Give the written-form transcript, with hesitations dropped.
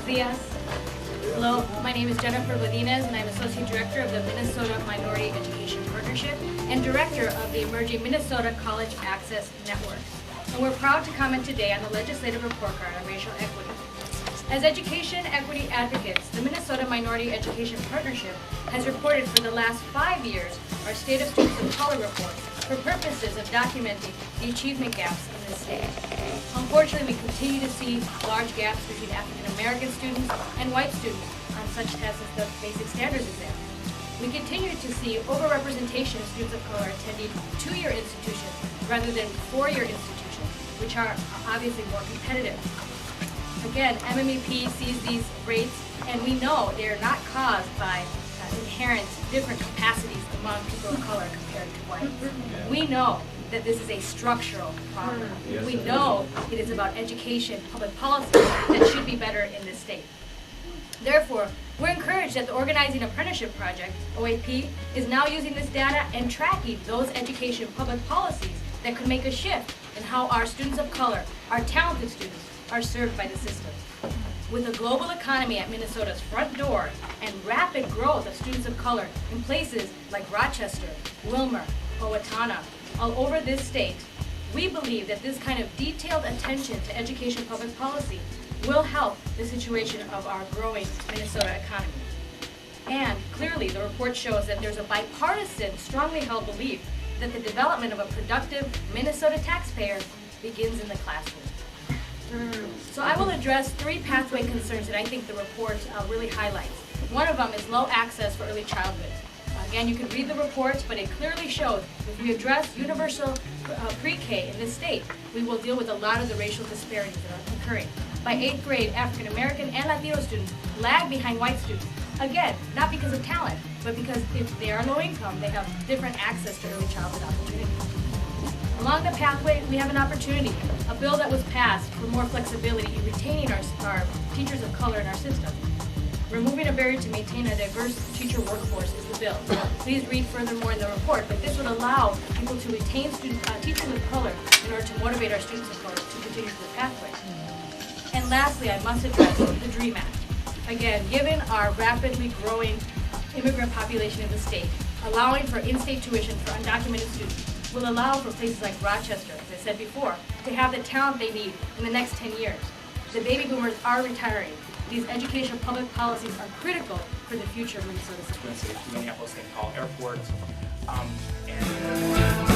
días. Hello, my name is Jennifer Godinez, and I'm Associate Director of the Minnesota Minority Education Partnership and Director of the Emerging Minnesota College Access Network. And we're proud to comment today on the legislative report card on racial equity. As education equity advocates, the Minnesota Minority Education Partnership has reported for the last 5 years our State of Students of Color report for purposes of documenting the achievement gaps in the state. Unfortunately, we continue to see large gaps between African American students and white students on such tests as the Basic Standards exam. We continue to see overrepresentation of students of color attending two-year institutions rather than four-year institutions, which are obviously more competitive. Again, MMEP sees these rates, and we know they are not caused by inherent different capacities among people of color compared to whites. We know that this is a structural problem. We know it is about education, public policy that should be better in this state. Therefore, we're encouraged that the Organizing Apprenticeship Project, OAP, is now using this data and tracking those education public policies that could make a shift in how our students of color, our talented students, are served by the system. With a global economy at Minnesota's front door and rapid growth of students of color in places like Rochester, Wilmer, Owatonna, all over this state, we believe that this kind of detailed attention to education public policy will help the situation of our growing Minnesota economy. And clearly, the report shows that there's a bipartisan, strongly held belief that the development of a productive Minnesota taxpayer begins in the classroom. So I will address three pathway concerns that I think the report really highlights. One of them is low access for early childhood. Again, you can read the report, but it clearly shows if we address universal pre-K in this state, we will deal with a lot of the racial disparities that are occurring. By 8th grade, African American and Latino students lag behind white students. Again, not because of talent, but because if they are low income, they have different access to early childhood opportunities. Along the pathway, we have an opportunity, a bill that was passed for more flexibility in retaining our teachers of color in our system. Removing a barrier to maintain a diverse teacher workforce is the bill. Please read furthermore in the report, but this would allow people to retain teachers of color in order to motivate our students of color to continue through the pathway. And lastly, I must address the DREAM Act. Again, given our rapidly growing immigrant population in the state, allowing for in-state tuition for undocumented students will allow for places like Rochester, as I said before, to have the talent they need in the next 10 years. The baby boomers are retiring. These educational public policies are critical for the future of Minnesota. Minneapolis-St. Paul Airport. And